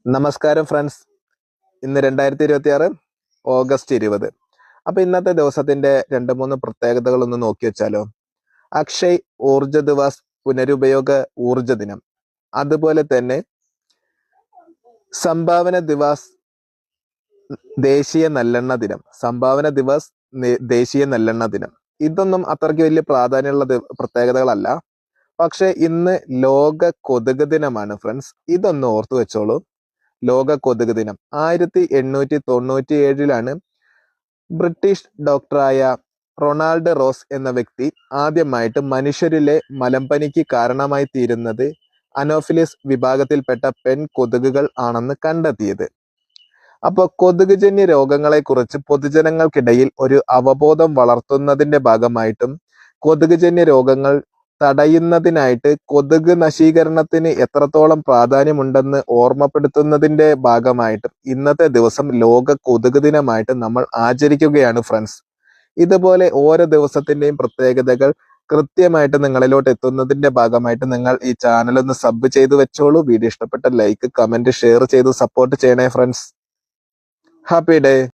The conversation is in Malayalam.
നമസ്കാരം ഫ്രണ്ട്സ്. ഇന്ന് 2026 ഓഗസ്റ്റ് 20. അപ്പൊ ഇന്നത്തെ ദിവസത്തിന്റെ 2-3 പ്രത്യേകതകൾ ഒന്ന് നോക്കി വെച്ചാലോ. അക്ഷയ് ഊർജ ദിവസ്, പുനരുപയോഗ ഊർജ ദിനം. അതുപോലെ തന്നെ സംഭാവന ദിവസ്, ദേശീയ നല്ലെണ്ണ ദിനം. സംഭാവന ദിവസ്, ദേശീയ നല്ലെണ്ണ ദിനം. ഇതൊന്നും അത്രയ്ക്ക് വലിയ പ്രാധാന്യമുള്ള പ്രത്യേകതകളല്ല. പക്ഷെ ഇന്ന് ലോക കൊതുക് ദിനമാണ് ഫ്രണ്ട്സ്. ഇതൊന്ന് ഓർത്തു വെച്ചോളൂ. ലോക കൊതുക് ദിനം 1897 ബ്രിട്ടീഷ് ഡോക്ടറായ റൊണാൾഡ് റോസ് എന്ന വ്യക്തി ആദ്യമായിട്ട് മനുഷ്യരിലെ മലമ്പനിക്ക് കാരണമായി തീരുന്നത് അനോഫിലിസ് വിഭാഗത്തിൽപ്പെട്ട പെൺ കൊതുകുകൾ ആണെന്ന് കണ്ടെത്തിയത്. അപ്പോൾ കൊതുകുജന്യ രോഗങ്ങളെ കുറിച്ച് പൊതുജനങ്ങൾക്കിടയിൽ ഒരു അവബോധം വളർത്തുന്നതിന്റെ ഭാഗമായിട്ടും കൊതുകുജന്യ രോഗങ്ങൾ തടയുന്നതിനായിട്ട് കൊതുക് നശീകരണത്തിന് എത്രത്തോളം പ്രാധാന്യമുണ്ടെന്ന് ഓർമ്മപ്പെടുത്തുന്നതിന്റെ ഭാഗമായിട്ടും ഇന്നത്തെ ദിവസം ലോക കൊതുക് ദിനമായിട്ട് നമ്മൾ ആചരിക്കുകയാണ് ഫ്രണ്ട്സ്. ഇതുപോലെ ഓരോ ദിവസത്തിന്റെയും പ്രത്യേകതകൾ കൃത്യമായിട്ട് നിങ്ങളിലോട്ട് എത്തുന്നതിന്റെ ഭാഗമായിട്ട് നിങ്ങൾ ഈ ചാനൽ ഒന്ന് സബ് ചെയ്ത് വെച്ചോളൂ. വീഡിയോ ഇഷ്ടപ്പെട്ട ലൈക്ക്, കമന്റ്, ഷെയർ ചെയ്ത് സപ്പോർട്ട് ചെയ്യണേ ഫ്രണ്ട്സ്. Happy day.